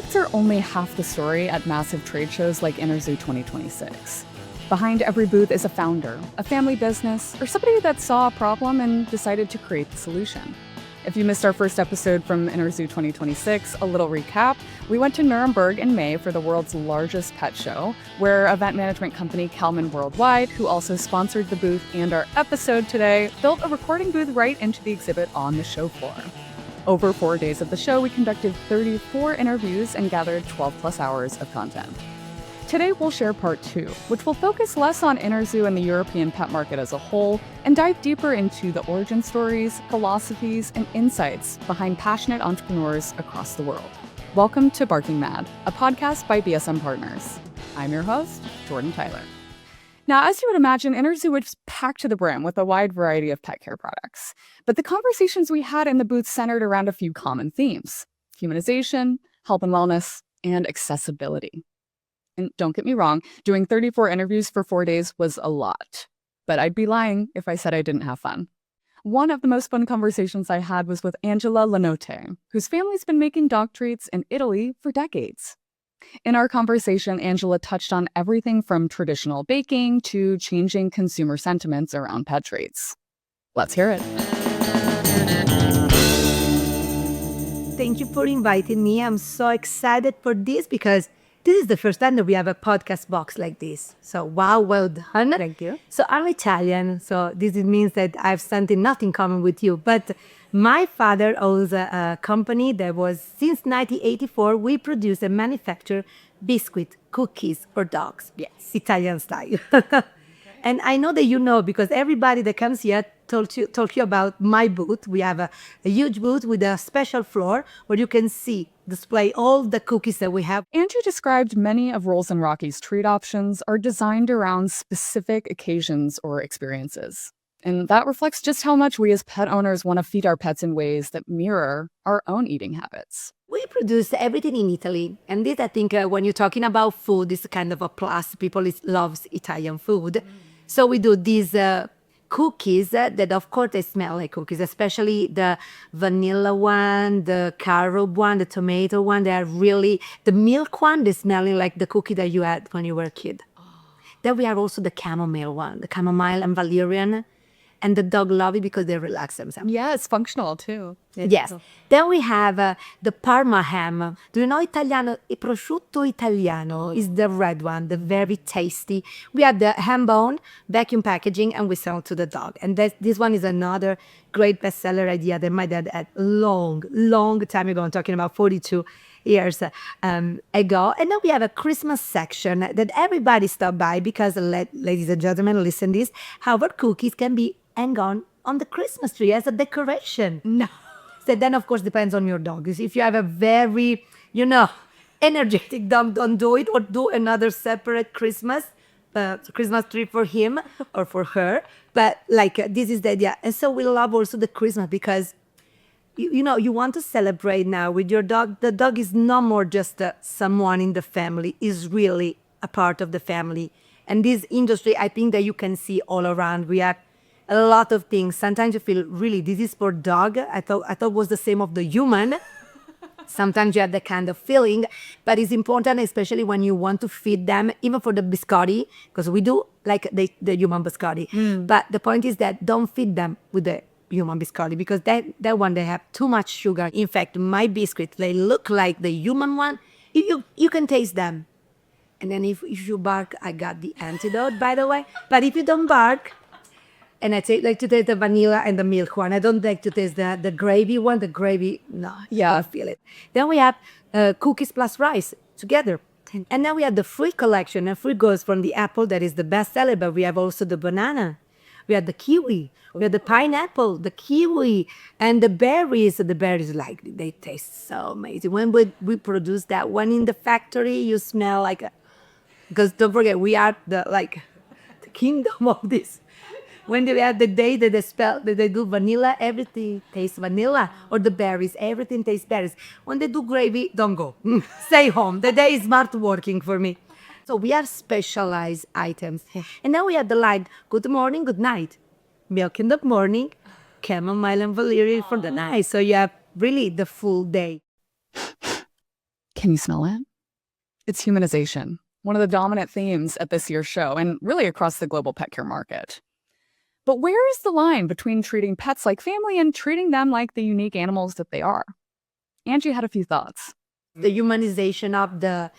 products are only half the story at massive trade shows like Interzoo 2026. Behind every booth is a founder, a family business, or somebody that saw a problem and decided to create the solution. If you missed our first episode from Interzoo 2026, a little recap, we went to Nuremberg in May for the world's largest pet show, where event management company Kalman Worldwide, who also sponsored the booth and our episode today, built a recording booth right into the exhibit on the show floor. Over 4 days of the show, we conducted 34 interviews and gathered 12 plus hours of content. Today, we'll share part 2, which will focus less on Interzoo and the European pet market as a whole, and dive deeper into the origin stories, philosophies, and insights behind passionate entrepreneurs across the world. Welcome to Barking Mad, a podcast by BSM Partners. I'm your host, Jordan Tyler. Now, as you would imagine, Interzoo was packed to the brim with a wide variety of pet care products. But the conversations we had in the booth centered around a few common themes: humanization, health and wellness, and accessibility. And don't get me wrong, doing 34 interviews for 4 days was a lot. But I'd be lying if I said I didn't have fun. One of the most fun conversations I had was with Angela Lanotte, whose family's been making dog treats in Italy for decades. In our conversation, Angela touched on everything from traditional baking to changing consumer sentiments around pet treats. Let's hear it. Thank you for inviting me. I'm so excited for this because this is the first time that we have a podcast box like this. So, wow, well done. Thank you. So, I'm Italian, so this means that I have something not in common with you. But my father owns a company that was, since 1984, we produce and manufacture biscuit, cookies for dogs. Yes. Italian style. And I know that you know because everybody that comes here told you about my booth. We have a huge booth with a special floor where you can display all the cookies that we have. Angie described many of Rolls and Rocky's treat options are designed around specific occasions or experiences. And that reflects just how much we as pet owners want to feed our pets in ways that mirror our own eating habits. We produce everything in Italy. And this, I think, when you're talking about food, is kind of a plus. People loves Italian food. So we do these cookies that, of course, they smell like cookies, especially the vanilla one, the carob one, the tomato one. They are really, the milk one, they smelling like the cookie that you had when you were a kid. Then we have also the chamomile one, the chamomile and valerian. And the dog love it because they relax themselves. Yeah, it's functional too. Yes. Then we have the Parma ham. Do you know Italiano? Il prosciutto italiano is the red one, the very tasty. We have the ham bone, vacuum packaging, and we sell to the dog. And this one is another great bestseller idea that my dad had long time ago. I'm talking about 42 years ago. And then we have a Christmas section that everybody stop by because, ladies and gentlemen, listen this, our cookies can be hang on the Christmas tree as a decoration. No. So then, of course, depends on your dog. If you have a very, energetic dog, don't do it, or do another separate Christmas tree for him or for her. But this is the idea. And so we love also the Christmas because you want to celebrate now with your dog. The dog is no more just someone in the family, is really a part of the family. And this industry, I think that you can see all around. We have a lot of things. Sometimes you feel, really, this is for dog. I thought was the same of the human. Sometimes you have that kind of feeling, but it's important, especially when you want to feed them, even for the biscotti, because we do like the human biscotti. But the point is that don't feed them with the human biscotti because that one, they have too much sugar. In fact, my biscuits, they look like the human one. You can taste them. And then if you bark, I got the antidote, by the way. But if you don't bark, and I like to taste the vanilla and the milk one. I don't like to taste the gravy one. The gravy, no, I feel it. Then we have cookies plus rice together. And then we have the fruit collection. And fruit goes from the apple, that is the best seller, but we have also the banana. We have the kiwi. We have the pineapple, the kiwi, and the berries. The berries, they taste so amazing. When we produce that one in the factory, you smell like because don't forget, we are the kingdom of this. When they have the day that they do vanilla, everything tastes vanilla. Or the berries, everything tastes berries. When they do gravy, don't go. Stay home. The day is smart working for me. So we have specialized items. And now we have the line, good morning, good night. Milk in the morning, chamomile and valerian for the night. So you have really the full day. Can you smell it? It's humanization, one of the dominant themes at this year's show and really across the global pet care market. But where is the line between treating pets like family and treating them like the unique animals that they are? Angie had a few thoughts. The humanization of the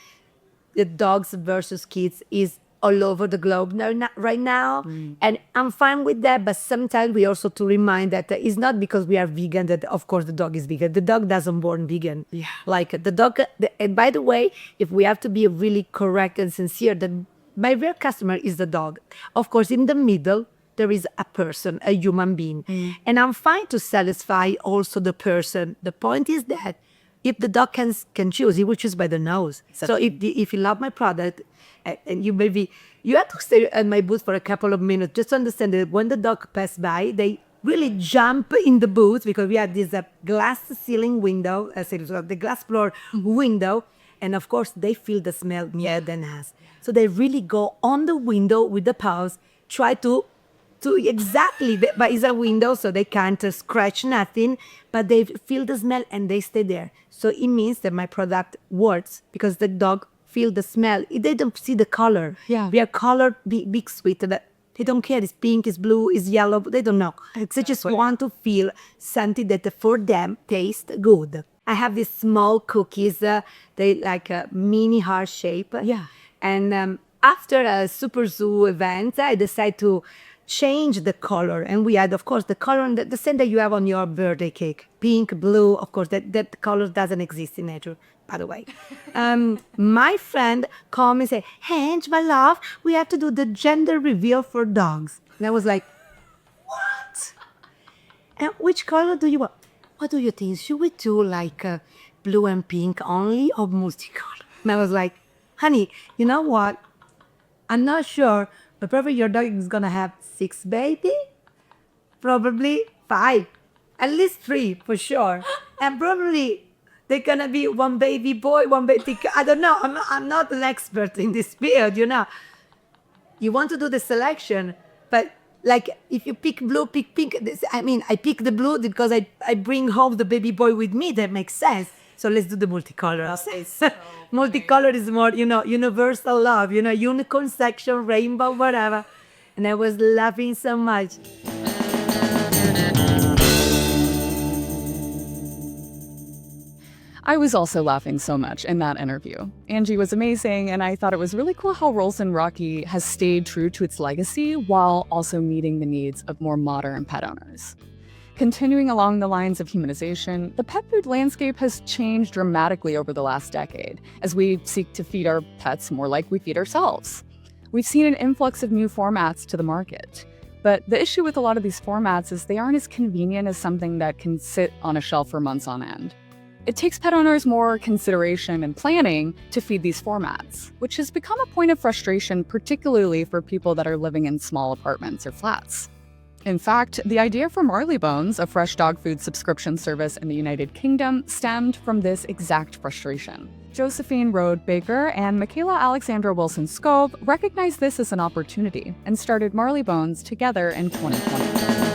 dogs versus kids is all over the globe right now. And I'm fine with that. But sometimes we also to remind that it's not because we are vegan that, of course, the dog is vegan. The dog doesn't born vegan. Yeah. Like the dog, and by the way, if we have to be really correct and sincere, my real customer is the dog. Of course, in the middle, there is a person, a human being. And I'm fine to satisfy also the person. The point is that if the dog can choose, he will choose by the nose. So if you love my product, and you have to stay at my booth for a couple of minutes just to understand that when the dog pass by, they really jump in the booth because we have this glass ceiling window, the glass floor window, and of course they feel the smell more than us. So they really go on the window with the paws, try to exactly, but it's a window, so they can't scratch nothing, but they feel the smell and they stay there. So it means that my product works because the dog feel the smell. They don't see the color. Yeah. We are colored big sweet. That they don't care. It's pink, it's blue, it's yellow. They don't know. They just want to feel something that for them tastes good. I have these small cookies. They like a mini heart shape. Yeah. And after a Super Zoo event, I decided to change the color. And we had, of course, the color, the same that you have on your birthday cake. Pink, blue, of course, that color doesn't exist in nature, by the way. My friend called me and said, "Hey, Ange, my love, we have to do the gender reveal for dogs." And I was like, what? And which color do you want? What do you think? Should we do like blue and pink only or multicolor? And I was like, honey, you know what? I'm not sure, but probably your dog is going to have 6 babies, probably 5, at least 3 for sure. And probably they're going to be 1 baby boy, 1 baby, I don't know. I'm not an expert in this field, you know. You want to do the selection, but like if you pick blue, pick pink. I pick the blue because I bring home the baby boy with me. That makes sense. So let's do the multicolor. Multicolor is more, universal love, unicorn section, rainbow, whatever. And I was laughing so much. I was also laughing so much in that interview. Angie was amazing, and I thought it was really cool how Rolls & Rocky has stayed true to its legacy while also meeting the needs of more modern pet owners. Continuing along the lines of humanization, the pet food landscape has changed dramatically over the last decade as we seek to feed our pets more like we feed ourselves. We've seen an influx of new formats to the market. But the issue with a lot of these formats is they aren't as convenient as something that can sit on a shelf for months on end. It takes pet owners more consideration and planning to feed these formats, which has become a point of frustration, particularly for people that are living in small apartments or flats. In fact, the idea for Marleybones, a fresh dog food subscription service in the United Kingdom, stemmed from this exact frustration. Josephine Rode Baker and Michaela Alexandra Wilson Scobe recognized this as an opportunity and started Marleybones together in 2020.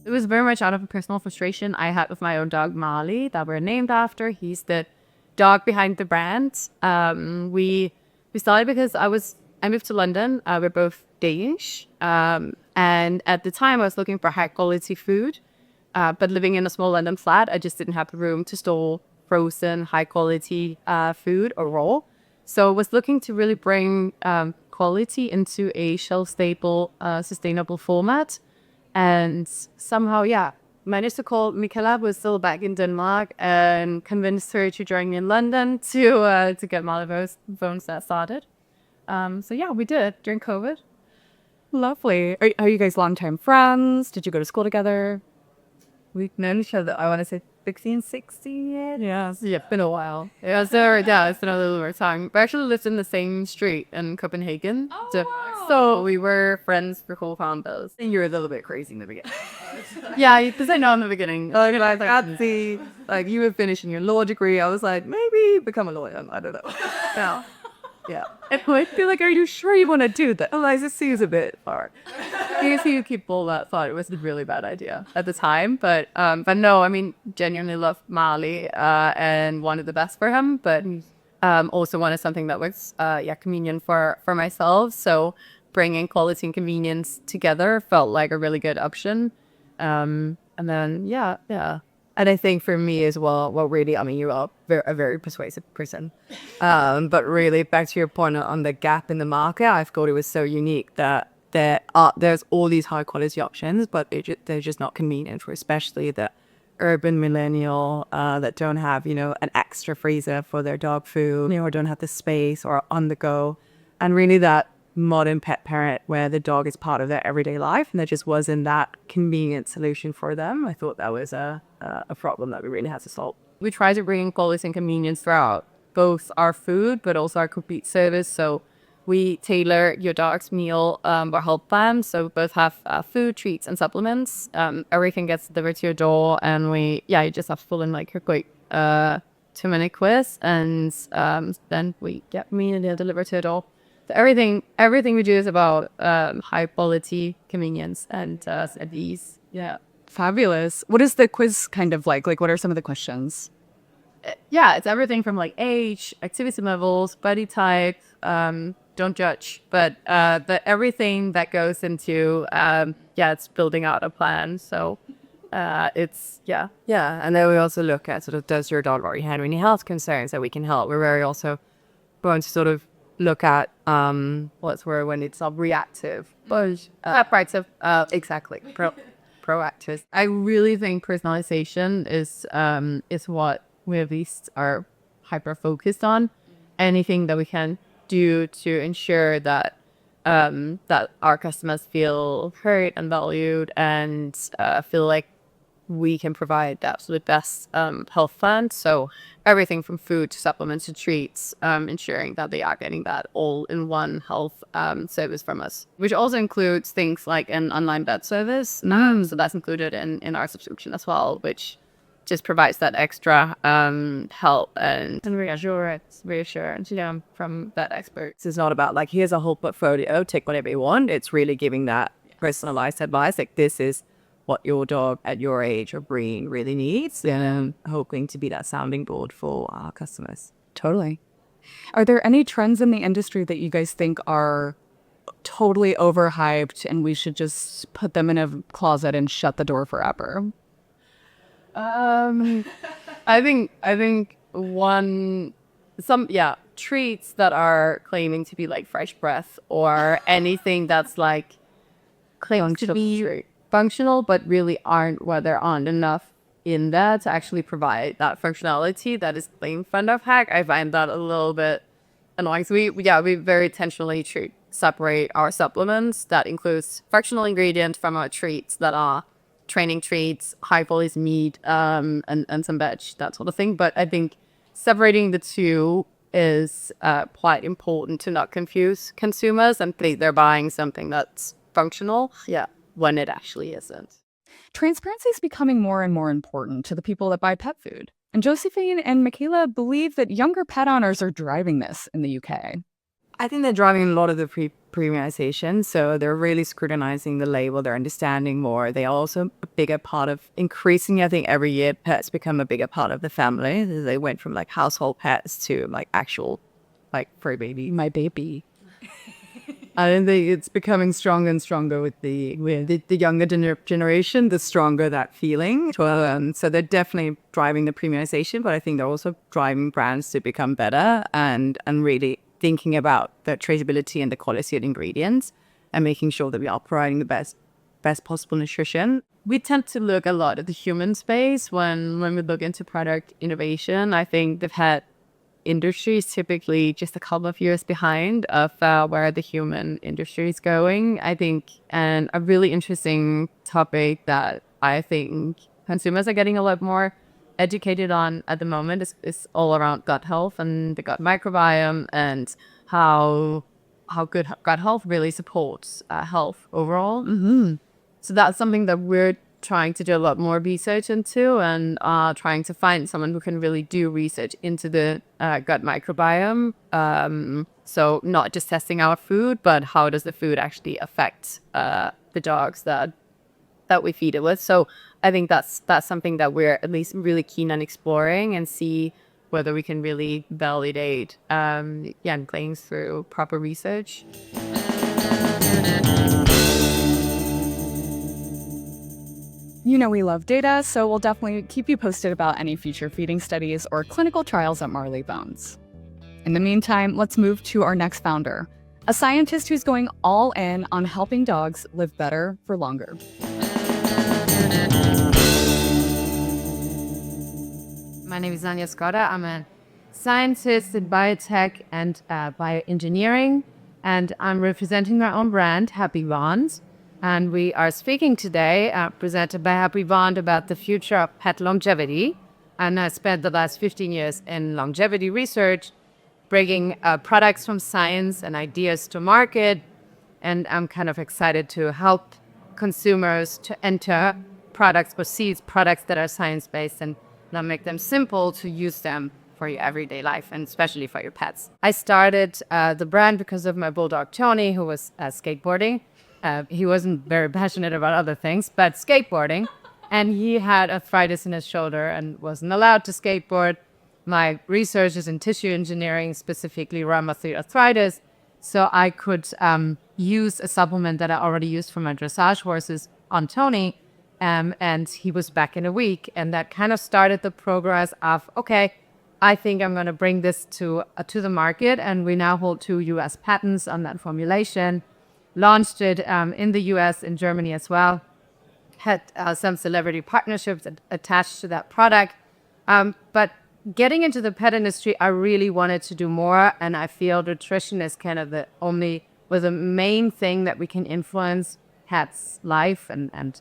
It was very much out of a personal frustration I had with my own dog, Marley, that we're named after. He's the dog behind the brand. We started because I moved to London. We're both Danish. And at the time, I was looking for high quality food. But living in a small London flat, I just didn't have the room to store frozen, high quality food or raw. So I was looking to really bring quality into a shelf-stable, sustainable format. And somehow, managed to call Michaela, who was still back in Denmark, and convinced her to join me in London to get Marleybones that started. We did during COVID. Lovely. Are you guys longtime friends? Did you go to school together? We've known each other, I want to say 16 years. Yeah, Been a while. It's been a little over time. We actually lived in the same street in Copenhagen. So we were friends for whole founders. And you were a little bit crazy in the beginning. Because I know in the beginning. Like you were finishing your law degree. I was like, maybe become a lawyer. I don't know. Yeah. And I feel like, are you sure you want to do that? Eliza seems a bit far. a few people that thought it was a really bad idea at the time, but no, I mean, genuinely love Marley and wanted the best for him, but also wanted something that was convenient for myself. So bringing quality and convenience together felt like a really good option. And then and I think for me as well, what really, I mean, you are a very persuasive person. But really, back to your point on the gap in the market, I thought it was so unique that there's all these high quality options, but they're just not convenient for especially the urban millennial that don't have, an extra freezer for their dog food, or don't have the space or on the go. And really that modern pet parent where the dog is part of their everyday life, and there just wasn't that convenient solution for them. I thought that was a problem that we really had to solve. We try to bring in quality and convenience throughout both our food but also our complete service. So we tailor your dog's meal or health plan. So we both have food, treats, and supplements. Everything gets delivered to your door, and you just have to fill in like a quick 2-minute quiz, and then we get meal delivered to your door. So everything we do is about high quality, convenience, and ease. Yeah. Fabulous. What is the quiz kind of like? Like, what are some of the questions? It's everything from like age, activity levels, body type. Don't judge, but everything that goes into it's building out a plan. So it's and then we also look at sort of, does your dog already have any health concerns that we can help? We're very also going to sort of look at what's where when it's not reactive, but proactive. Exactly, proactive. I really think personalization is what we at least are hyper focused on. Anything that we can do to ensure that that our customers feel heard and valued and feel like we can provide the absolute best health plan. So everything from food to supplements to treats, ensuring that they are getting that all in one health service from us, which also includes things like an online vet service. So that's included in our subscription as well, which just provides that extra help and reassurance from that expert. This is not about like, here's a whole portfolio, take whatever you want. It's really giving that personalized advice, like this is what your dog at your age or breed really needs, and hoping to be that sounding board for our customers. Totally. Are there any trends in the industry that you guys think are totally overhyped and we should just put them in a closet and shut the door forever? I think treats that are claiming to be like fresh breath or anything that's like claiming to be functional but really there aren't enough in there to actually provide that functionality that is claimed front of hack. I find that a little bit annoying. So we very intentionally separate our supplements. That includes functional ingredients from our treats that are training treats, high quality meat, and some veg, that sort of thing. But I think separating the two is quite important to not confuse consumers and think they're buying something that's functional, when it actually isn't. Transparency is becoming more and more important to the people that buy pet food. And Josephine and Michaela believe that younger pet owners are driving this in the UK. I think they're driving a lot of the premiumization. So they're really scrutinizing the label. They're understanding more. They are also a bigger part of increasingly, I think every year pets become a bigger part of the family. They went from like household pets to like actual like fur baby. My baby. I think it's becoming stronger and stronger with the younger generation, the stronger that feeling. So they're definitely driving the premiumization, but I think they're also driving brands to become better and really thinking about the traceability and the quality of the ingredients and making sure that we are providing the best possible nutrition. We tend to look a lot at the human space when we look into product innovation. I think the pet industry is typically just a couple of years behind of where the human industry is going, I think. And a really interesting topic that I think consumers are getting a lot more educated on at the moment is all around gut health and the gut microbiome and how good gut health really supports health overall. Mm-hmm. So that's something that we're trying to do a lot more research into and trying to find someone who can really do research into the gut microbiome. So not just testing our food, but how does the food actually affect the dogs that we feed it with. So I think that's something that we're at least really keen on exploring and see whether we can really validate and claims through proper research. You know we love data, so we'll definitely keep you posted about any future feeding studies or clinical trials at Marleybones. In the meantime, let's move to our next founder, a scientist who's going all in on helping dogs live better for longer. My name is Anja Skodda. I'm a scientist in biotech and bioengineering, and I'm representing my own brand, HappyBond. And we are speaking today, presented by HappyBond, about the future of pet longevity. And I spent the last 15 years in longevity research, bringing products from science and ideas to market. And I'm kind of excited to help consumers to enter products or seize products that are science-based and now make them simple to use them for your everyday life, and especially for your pets. I started the brand because of my bulldog, Tony, who was skateboarding. He wasn't very passionate about other things, but skateboarding. And he had arthritis in his shoulder and wasn't allowed to skateboard. My research is in tissue engineering, specifically rheumatoid arthritis. So I could use a supplement that I already used for my dressage horses on Tony. And he was back in a week. And that kind of started the progress of, okay, I think I'm going to bring this to the market. And we now hold 2 US patents on that formulation. Launched it in the US, in Germany as well. Had some celebrity partnerships attached to that product. But getting into the pet industry, I really wanted to do more. And I feel nutrition is kind of the main thing that we can influence pets' life and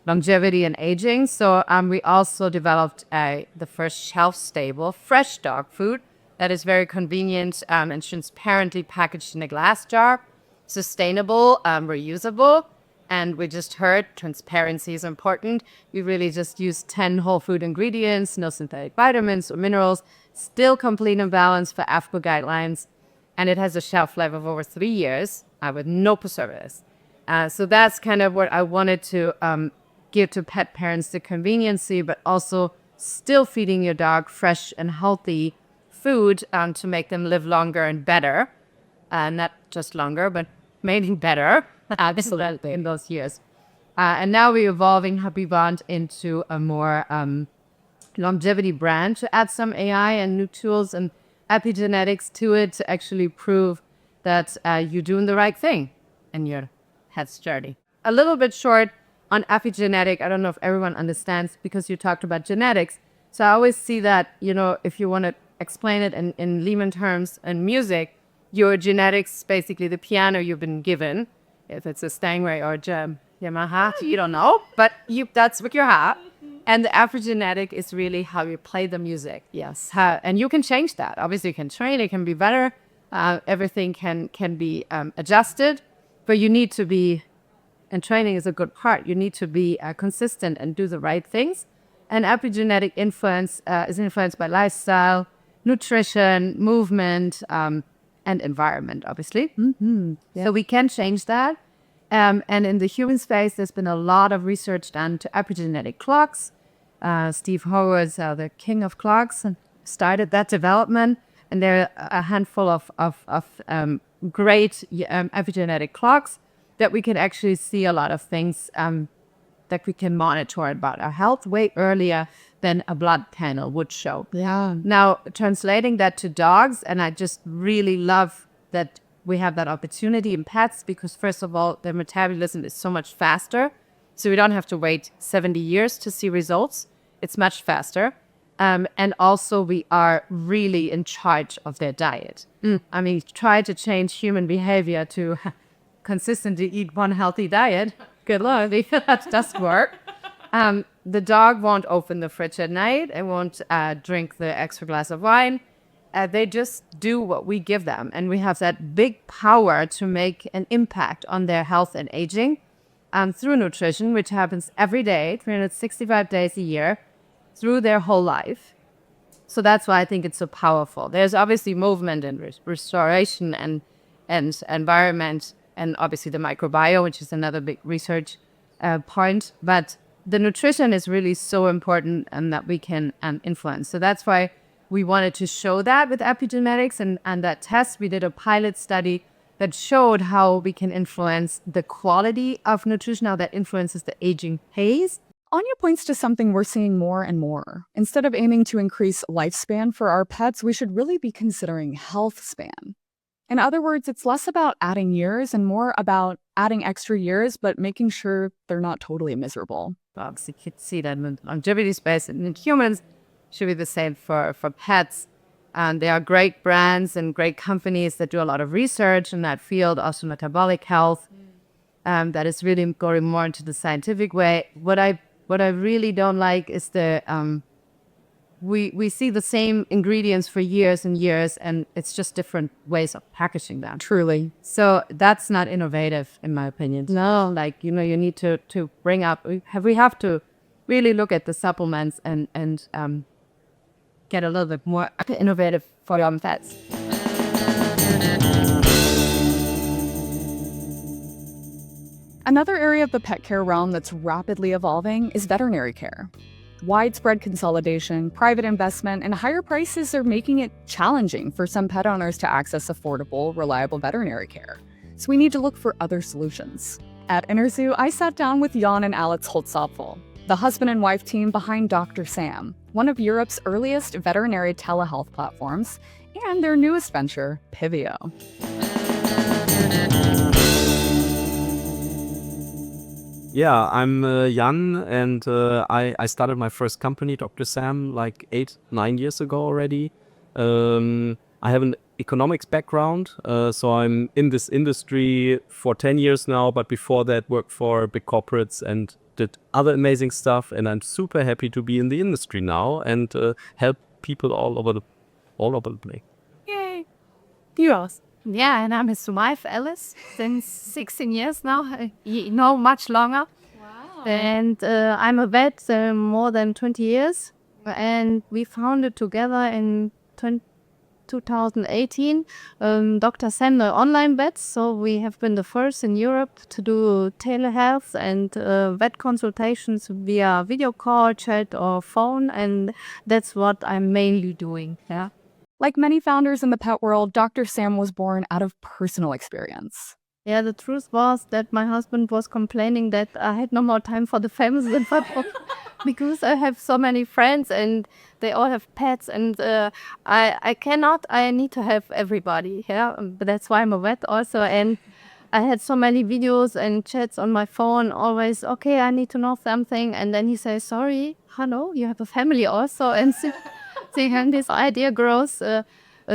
longevity and aging. So we also developed the first shelf-stable fresh dog food that is very convenient and transparently packaged in a glass jar. Sustainable, reusable, and we just heard transparency is important. We really just use 10 whole food ingredients, no synthetic vitamins or minerals, still complete and balanced for AFCO guidelines, and it has a shelf life of over 3 years with no preservatives. So that's kind of what I wanted to give to pet parents, the conveniency, but also still feeding your dog fresh and healthy food to make them live longer and better. Not just longer, but maybe better in those years. And now we're evolving HappyBond into a more longevity brand to add some AI and new tools and epigenetics to it to actually prove that you're doing the right thing in your pet's journey. A little bit short on epigenetic. I don't know if everyone understands because you talked about genetics. So I always see that, if you want to explain it in layman terms and music, your genetics, basically the piano you've been given, if it's a Steinway or a Yamaha, you don't know, but that's what you have. And the epigenetic is really how you play the music. Yes. And you can change that. Obviously, you can train, it can be better. Everything can be adjusted, but you need to be, and training is a good part, you need to be consistent and do the right things. And epigenetic influence is influenced by lifestyle, nutrition, movement, and environment, obviously. Mm-hmm. Yeah. So we can change that. And in the human space, there's been a lot of research done to epigenetic clocks. Steve Howard's the king of clocks and started that development. And there are a handful of great epigenetic clocks that we can actually see a lot of things that we can monitor about our health way earlier than a blood panel would show. Yeah. Now, translating that to dogs, and I just really love that we have that opportunity in pets because, first of all, their metabolism is so much faster. So we don't have to wait 70 years to see results. It's much faster. And also, we are really in charge of their diet. I mean, try to change human behavior to consistently eat one healthy diet. Good luck. That does work. The dog won't open the fridge at night. It won't drink the extra glass of wine. They just do what we give them. And we have that big power to make an impact on their health and aging through nutrition, which happens every day, 365 days a year, through their whole life. So that's why I think it's so powerful. There's obviously movement and restoration and environment and obviously the microbiome, which is another big research point. But the nutrition is really so important and that we can influence. So that's why we wanted to show that with epigenetics and that test. We did a pilot study that showed how we can influence the quality of nutrition, how that influences the aging pace. Anja points to something we're seeing more and more. Instead of aiming to increase lifespan for our pets, we should really be considering health span. In other words, it's less about adding years and more about adding extra years, but making sure they're not totally miserable. Dogs, you could see that in longevity space, and in humans, should be the same for pets. And there are great brands and great companies that do a lot of research in that field, also metabolic health, that is really going more into the scientific way. What I really don't like is we see the same ingredients for years and years, and it's just different ways of packaging them. Truly. So that's not innovative, in my opinion. No, like, you need to bring up, we have to really look at the supplements and get a little bit more innovative for your pets. Another area of the pet care realm that's rapidly evolving is veterinary care. Widespread consolidation, private investment, and higher prices are making it challenging for some pet owners to access affordable, reliable veterinary care. So we need to look for other solutions. At Interzoo, I sat down with Jan and Alex Holtzapfel, the husband and wife team behind Dr. Sam, one of Europe's earliest veterinary telehealth platforms, and their newest venture, Pivio. Yeah, I'm Jan, and I started my first company, Dr. Sam, like 8-9 years ago already. I have an economics background, so I'm in this industry for 10 years now, but before that worked for big corporates and did other amazing stuff, and I'm super happy to be in the industry now and help people all over the place. Yay! Yours. Yeah, and I'm his wife, Alice, since 16 years now, much longer. Wow. And I'm a vet more than 20 years, and we founded together in 2018 Dr. Sam, the online vets. So we have been the first in Europe to do telehealth and vet consultations via video call, chat, or phone, and that's what I'm mainly doing. Yeah. Like many founders in the pet world, Dr. Sam was born out of personal experience. Yeah, the truth was that my husband was complaining that I had no more time for the family because I have so many friends and they all have pets, and I need to have everybody. Yeah, but that's why I'm a vet also. And I had so many videos and chats on my phone, always, okay, I need to know something. And then he says, sorry, hello, you have a family also. And and this idea grows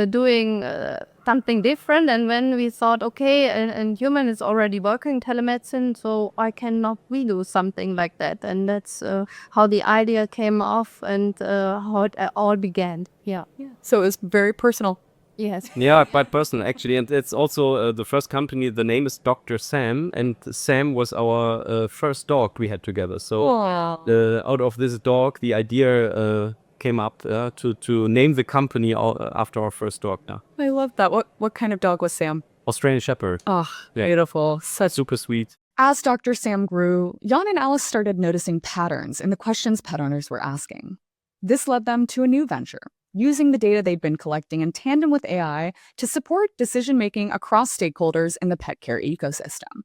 doing something different. And when we thought, okay, and human is already working telemedicine, so I cannot we do something like that. And that's how the idea came off and how it all began. Yeah. So it was very personal. Yes. Yeah, quite personal actually, and it's also the first company. The name is Dr. Sam, and Sam was our first dog we had together. So out of this dog, the idea came up to name the company after our first dog. Yeah. I love that. What kind of dog was Sam? Australian Shepherd. Oh, Yeah. beautiful. Such. Super sweet. As Dr. Sam grew, Jan and Alice started noticing patterns in the questions pet owners were asking. This led them to a new venture, using the data they'd been collecting in tandem with AI to support decision-making across stakeholders in the pet care ecosystem.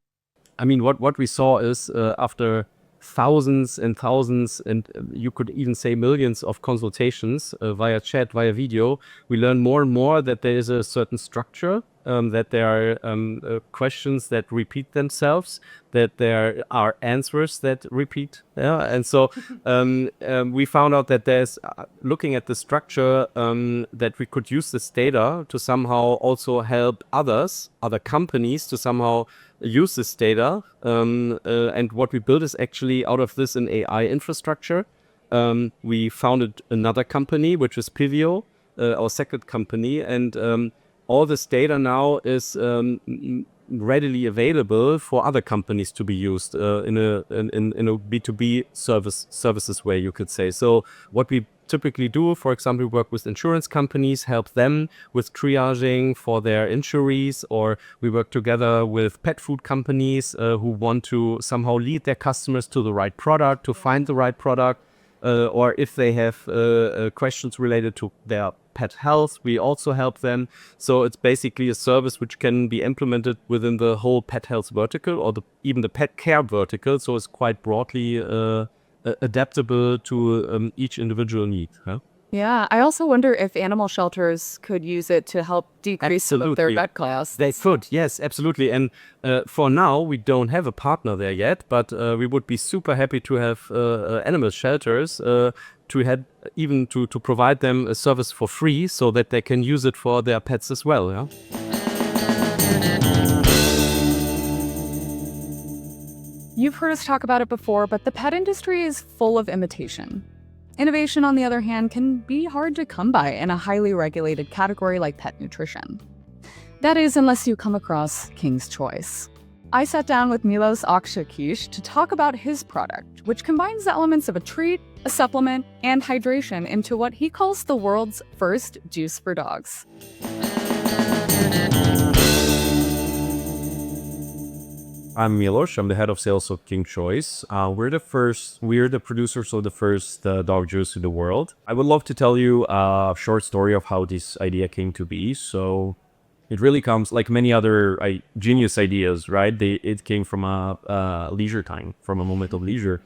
I mean, what we saw is after thousands and thousands, and you could even say millions of consultations via chat, via video, we learn more and more that there is a certain structure, that there are questions that repeat themselves, that there are answers that repeat. Yeah, and so we found out that there's, looking at the structure, that we could use this data to somehow also help other companies to somehow use this data. And what we built is actually out of this an AI infrastructure. We founded another company, which is Pivio, our second company, and all this data now is readily available for other companies to be used in a B2B services way, you could say. So what we typically do, for example, we work with insurance companies, help them with triaging for their injuries, or we work together with pet food companies who want to somehow lead their customers to the right product, to find the right product, or if they have questions related to their pet health, we also help them. So it's basically a service which can be implemented within the whole pet health vertical, or even the pet care vertical. So it's quite broadly adaptable to each individual need. Huh? Yeah, I also wonder if animal shelters could use it to help decrease some of their vet costs. They could, yes, absolutely. And for now, we don't have a partner there yet, but we would be super happy to have animal shelters to provide them a service for free so that they can use it for their pets as well. Yeah. You've heard us talk about it before, but the pet industry is full of imitation. Innovation, on the other hand, can be hard to come by in a highly regulated category like pet nutrition. That is, unless you come across King's Choice. I sat down with Milos Akshakish to talk about his product, which combines the elements of a treat, a supplement, and hydration into what he calls the world's first juice for dogs. I'm Milos. I'm the head of sales of King Choice. We're the producers of the first dog juice in the world. I would love to tell you a short story of how this idea came to be. So it really comes, like many other genius ideas, right? It came from a leisure time, from a moment of leisure.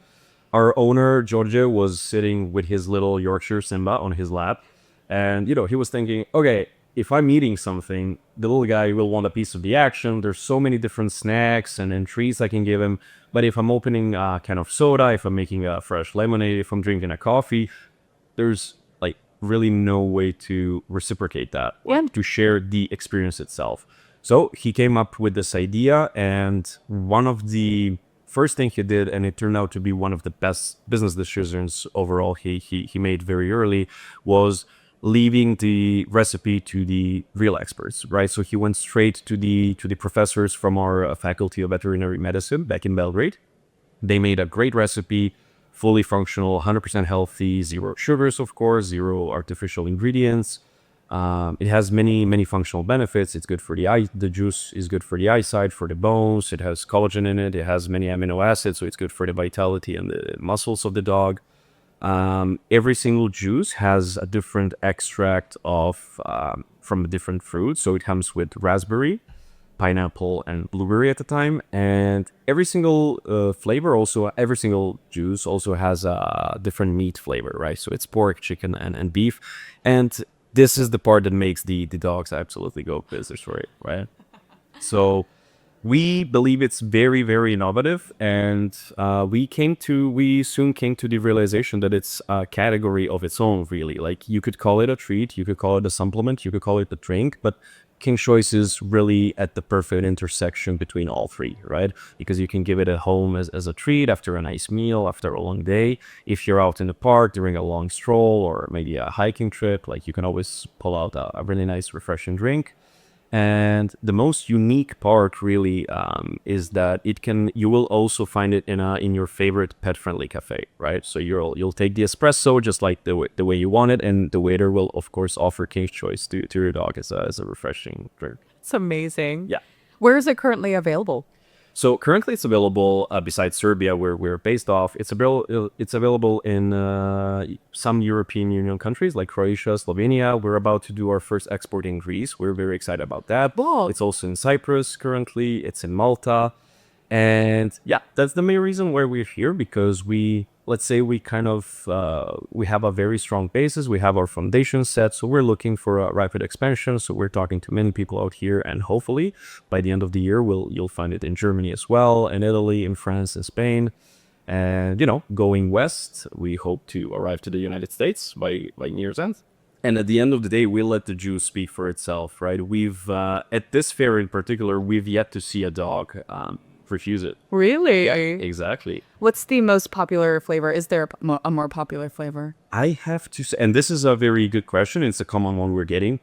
Our owner, George, was sitting with his little Yorkshire Simba on his lap. And, he was thinking, okay, if I'm eating something, the little guy will want a piece of the action. There's so many different snacks and treats I can give him. But if I'm opening a can of soda, if I'm making a fresh lemonade, if I'm drinking a coffee, there's really no way to reciprocate that and to share the experience itself. So he came up with this idea, and one of the first thing he did, and it turned out to be one of the best business decisions overall he made very early, was leaving the recipe to the real experts, right? So he went straight to the professors from our faculty of veterinary medicine back in Belgrade. They made a great recipe, fully functional, 100% healthy, zero sugars, of course, zero artificial ingredients. It has many functional benefits. It's good for the eye. The juice is good for the eyesight, for the bones. It has collagen in it. It has many amino acids, so it's good for the vitality and the muscles of the dog. Every single juice has a different extract from a different fruit. So it comes with raspberry, pineapple, and blueberry at the time. And every single every single juice also has a different meat flavor, right? So it's pork, chicken, and beef. And this is the part that makes the dogs absolutely go berserk for it, right? So we believe it's very innovative, and we soon came to the realization that it's a category of its own, really. Like, you could call it a treat, you could call it a supplement, you could call it a drink, but King Choice is really at the perfect intersection between all three, right? Because you can give it at home as a treat after a nice meal, after a long day. If you're out in the park during a long stroll or maybe a hiking trip, like, you can always pull out a really nice, refreshing drink. And the most unique part really is that you will also find it in your favorite pet-friendly cafe, right? So you'll take the espresso just like the way you want it, and the waiter will of course offer King's Choice to your dog as a refreshing drink. It's amazing. Yeah. Where is it currently available? So currently it's available besides Serbia, where we're based off. It's available in some European Union countries like Croatia, Slovenia. We're about to do our first export in Greece. We're very excited about that. Wow. It's also in Cyprus currently. It's in Malta. And yeah, that's the main reason why we're here, because we have a very strong basis. We have our foundation set, so we're looking for a rapid expansion. So we're talking to many people out here, and hopefully by the end of the year, you'll find it in Germany as well, in Italy, in France, in Spain. And, going west, we hope to arrive to the United States by year's end. And at the end of the day, we'll let the juice speak for itself, right? We've, at this fair in particular, we've yet to see a dog refuse it. Really? Exactly. What's the most popular flavor? Is there a more popular flavor? I have to say, and this is a very good question, it's a common one we're getting.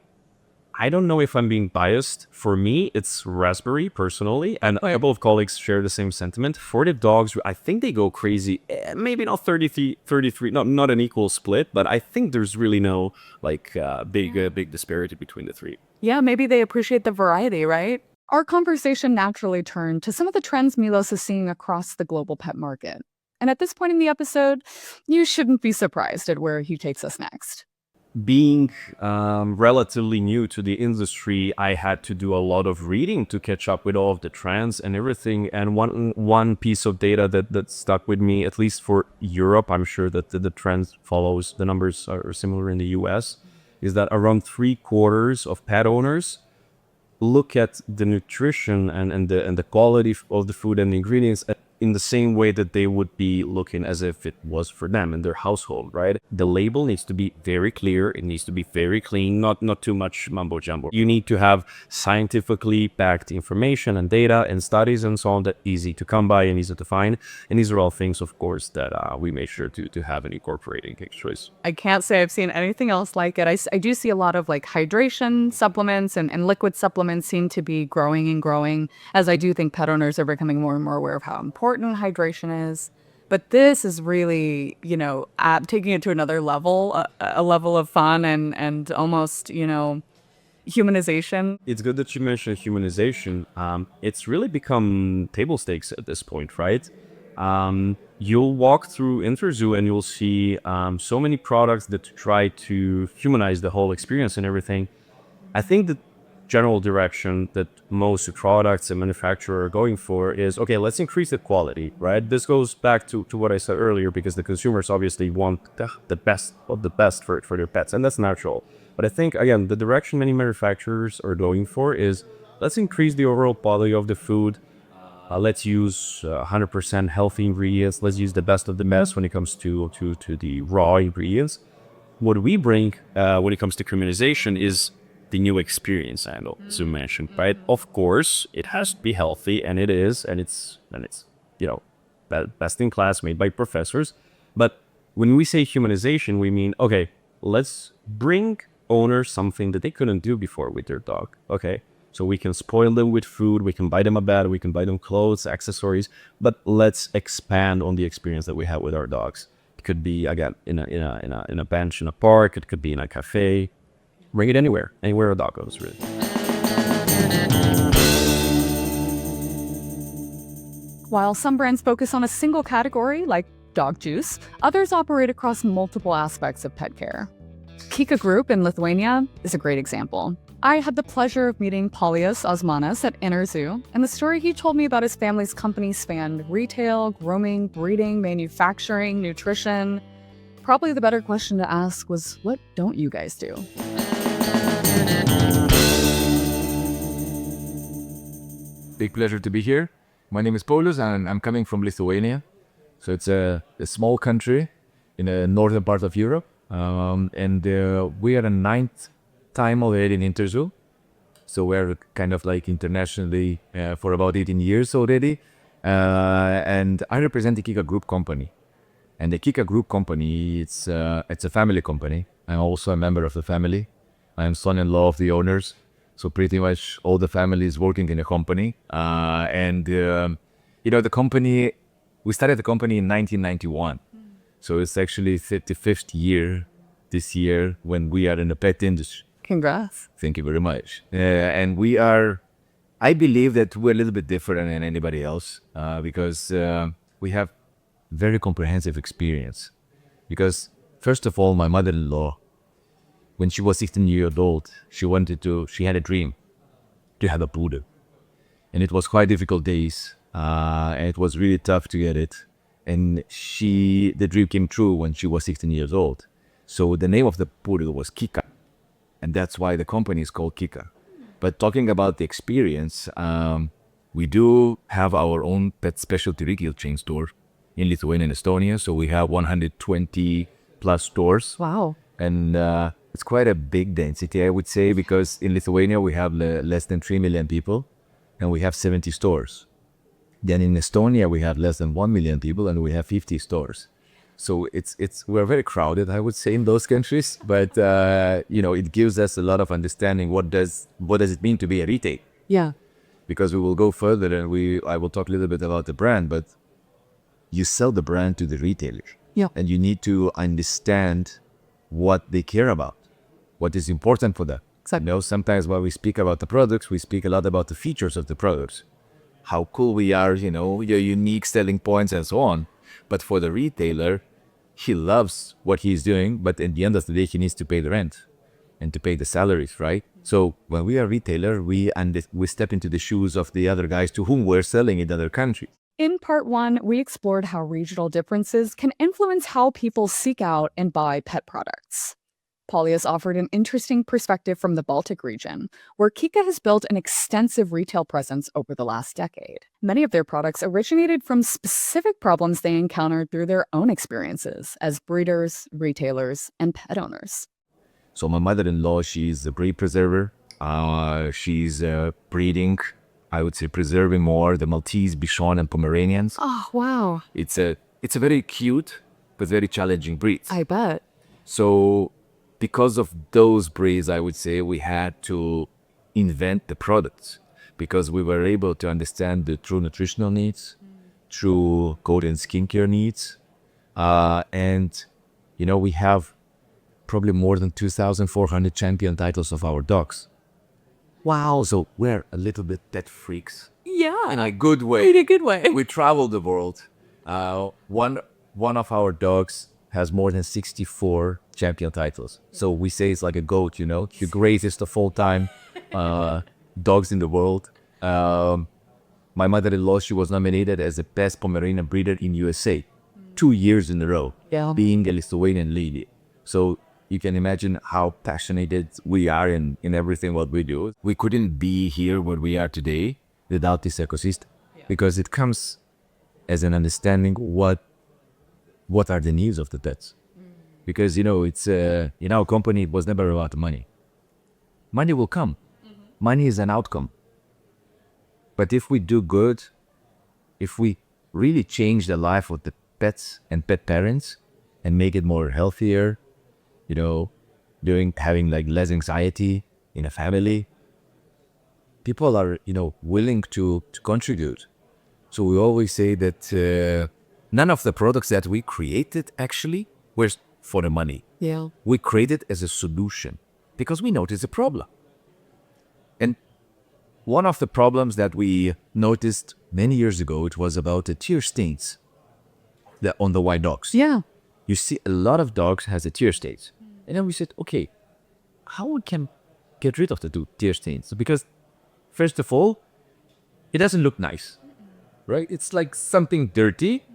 I don't know if I'm being biased. For me, it's raspberry personally, and a couple of colleagues share the same sentiment. For the dogs, I think they go crazy. Maybe not 33, not an equal split, but I think there's really no like big disparity between the three. Yeah, maybe they appreciate the variety, right? Our conversation naturally turned to some of the trends Milos is seeing across the global pet market. And at this point in the episode, you shouldn't be surprised at where he takes us next. Being relatively new to the industry, I had to do a lot of reading to catch up with all of the trends and everything. And one piece of data that stuck with me, at least for Europe, I'm sure that the trend follows, the numbers are similar in the US, is that around 3/4 of pet owners look at the nutrition and the quality of the food and the ingredients in the same way that they would be looking as if it was for them in their household, right? The label needs to be very clear. It needs to be very clean, not too much mumbo jumbo. You need to have scientifically backed information and data and studies and so on that easy to come by and easy to find. And these are all things, of course, that we made sure to have and incorporate in Kick's Choice. I can't say I've seen anything else like it. I do see a lot of like hydration supplements and liquid supplements seem to be growing and growing, as I do think pet owners are becoming more and more aware of how important hydration is. But this is really, taking it to another level, a level of fun and almost, humanization. It's good that you mentioned humanization. It's really become table stakes at this point, right? You'll walk through Interzoo and you'll see so many products that try to humanize the whole experience and everything. I think the general direction that most products and manufacturers are going for is, okay, let's increase the quality, right? This goes back to what I said earlier, because the consumers obviously want the best of the best for their pets, and that's natural. But I think, again, the direction many manufacturers are going for is, let's increase the overall quality of the food. Let's use 100% healthy ingredients. Let's use the best of the best when it comes to the raw ingredients. What we bring when it comes to humanization is the new experience angle, as you mentioned, right? Of course, it has to be healthy, and it's best in class, made by professors. But when we say humanization, we mean, okay, let's bring owners something that they couldn't do before with their dog. Okay, so we can spoil them with food, we can buy them a bed, we can buy them clothes, accessories, but let's expand on the experience that we have with our dogs. It could be, again, in a bench in a park. It could be in a cafe. Bring it anywhere a dog goes, really. While some brands focus on a single category, like dog juice, others operate across multiple aspects of pet care. Kika Group in Lithuania is a great example. I had the pleasure of meeting Paulius Osmanas at Interzoo, and the story he told me about his family's company spanned retail, grooming, breeding, manufacturing, nutrition. Probably the better question to ask was, what don't you guys do? Big pleasure to be here. My name is Paulius and I'm coming from Lithuania. So it's a small country in the northern part of Europe. And we are the 9th time already in Interzoo. So we're kind of like internationally for about 18 years already. And I represent the Kika Group company. And the Kika Group company, it's a family company. I'm also a member of the family. I'm son-in-law of the owners. So pretty much all the family is working in the company. The company, we started the company in 1991. So it's actually 35th year this year when we are in the pet industry. Congrats. Thank you very much. And we are, I believe that we're a little bit different than anybody else because we have very comprehensive experience. Because first of all, my mother-in-law, when she was 16 years old, she had a dream to have a poodle. And it was quite difficult days. And it was really tough to get it. And the dream came true when she was 16 years old. So the name of the poodle was Kika. And that's why the company is called Kika. But talking about the experience, we do have our own pet specialty retail chain store in Lithuania and Estonia. So we have 120 plus stores. Wow. And it's quite a big density, I would say, because in Lithuania we have less than 3 million people and we have 70 stores. Then in Estonia we have less than 1 million people and we have 50 stores. So we're very crowded, I would say, in those countries. But it gives us a lot of understanding. What does it mean to be a retail? Yeah. Because we will go further, and I will talk a little bit about the brand. But you sell the brand to the retailer, and you need to understand what they care about, what is important for them. Exactly. Sometimes when we speak about the products, we speak a lot about the features of the products, how cool we are, your unique selling points and so on. But for the retailer, he loves what he's doing, but at the end of the day, he needs to pay the rent and to pay the salaries, right? So when we are retailer, we step into the shoes of the other guys to whom we're selling in other countries. In part one, we explored how regional differences can influence how people seek out and buy pet products. Polly has offered an interesting perspective from the Baltic region, where Kika has built an extensive retail presence over the last decade. Many of their products originated from specific problems they encountered through their own experiences as breeders, retailers, and pet owners. So my mother-in-law, she's a breed preserver. She's breeding, I would say, preserving more the Maltese, Bichon, and Pomeranians. Oh, wow. It's a very cute but very challenging breed. I bet. So because of those breeds, I would say we had to invent the products, because we were able to understand the true nutritional needs, true coat and skincare needs. And we have probably more than 2,400 champion titles of our dogs. Wow. So we're a little bit pet freaks. Yeah. In a good way. In a good way. We travel the world. One of our dogs has more than 64 champion titles. So we say it's like a goat, the greatest of all time dogs in the world. My mother-in-law, she was nominated as the best Pomeranian breeder in USA 2 years in a row, being a Lithuanian lady. So you can imagine how passionate we are in everything what we do. We couldn't be here where we are today without this ecosystem, because it comes as an understanding what are the needs of the pets. Because, it's in our company, it was never about money. Money will come. Money is an outcome. But if we do good, if we really change the life of the pets and pet parents and make it more healthier, having like less anxiety in a family, people are, willing to contribute. So we always say that none of the products that we created actually were for the money. Yeah. We created as a solution because we noticed a problem. And one of the problems that we noticed many years ago, it was about the tear stains on the white dogs. Yeah. You see a lot of dogs has a tear stains. And then we said, okay, how we can get rid of the tear stains? Because first of all, it doesn't look nice, right? It's like something dirty.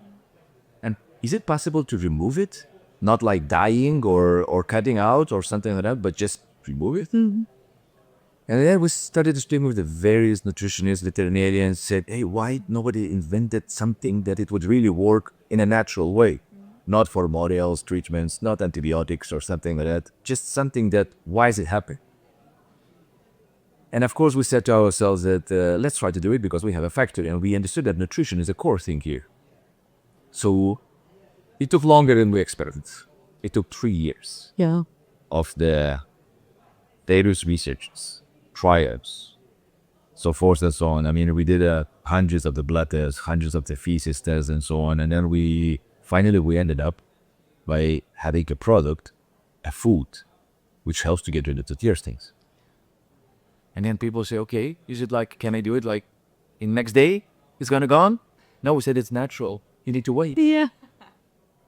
And is it possible to remove it? Not like dyeing or cutting out or something like that, but just remove it? Mm-hmm. And then we started to speak with the various nutritionists, veterinarians, said, hey, why nobody invented something that it would really work in a natural way? Not for models, treatments, not antibiotics or something like that. Just something that, why is it happening? And of course, we said to ourselves that let's try to do it because we have a factory, and we understood that nutrition is a core thing here. So it took longer than we expected. It took 3 years of the various researches, trials, so forth and so on. I mean, we did hundreds of the blood tests, hundreds of the feces tests and so on. And then we ended up by having a product, a food, which helps to get rid of the tear stains. And then people say, okay, is it like, can I do it like in next day? It's gonna gone? No, we said it's natural. You need to wait. Yeah.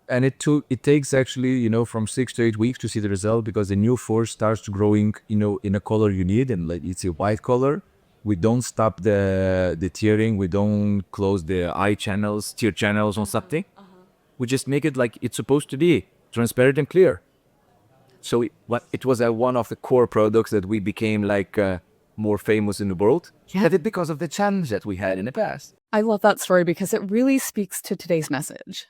And it takes actually, from 6 to 8 weeks to see the result, because the new fur starts growing, in a color you need, and like it's a white color. We don't stop the tearing. We don't close the tear channels or something. We just make it like it's supposed to be, transparent and clear. So it was one of the core products that we became like more famous in the world. Yeah, because of the challenge that we had in the past. I love that story because it really speaks to today's message.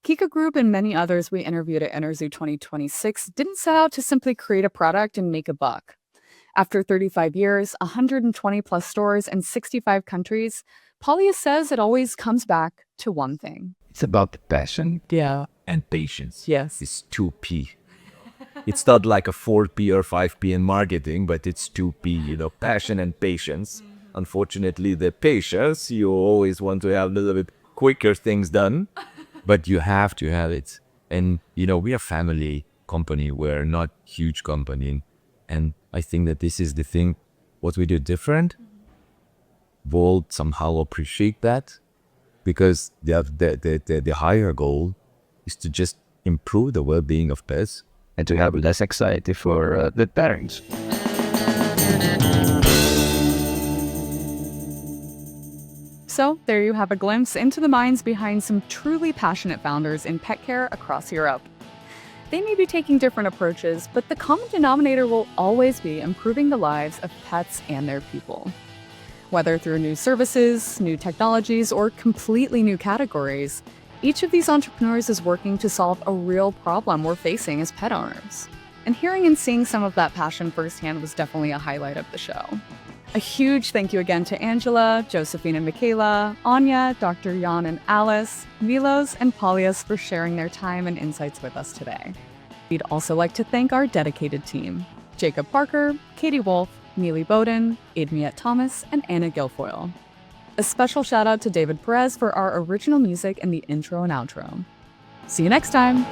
Kika Group and many others we interviewed at Interzoo 2026 didn't set out to simply create a product and make a buck. After 35 years, 120 plus stores, and 65 countries, Polly says it always comes back to one thing. It's about the passion. Yeah. and patience. Yes. It's 2P. It's not like a 4P or 5P in marketing, but it's 2P, you know, passion and patience. Unfortunately, the patience, you always want to have a little bit quicker things done, but you have to have it. And, you know, we are family company. We're not huge company. And I think that this is the thing, what we do different. Bold somehow appreciate that because the higher goal is to just improve the well-being of pets and to have less anxiety for the parents. So, there you have a glimpse into the minds behind some truly passionate founders in pet care across Europe. They may be taking different approaches, but the common denominator will always be improving the lives of pets and their people. Whether through new services, new technologies, or completely new categories, each of these entrepreneurs is working to solve a real problem we're facing as pet owners. And hearing and seeing some of that passion firsthand was definitely a highlight of the show. A huge thank you again to Angela, Josephine and Michaela, Anja, Dr. Jan and Alice, Milos and Paulius for sharing their time and insights with us today. We'd also like to thank our dedicated team, Jacob Parker, Katie Wolf, Neely Bowden, Admiette Thomas, and Anna Guilfoyle. A special shout out to David Perez for our original music and the intro and outro. See you next time!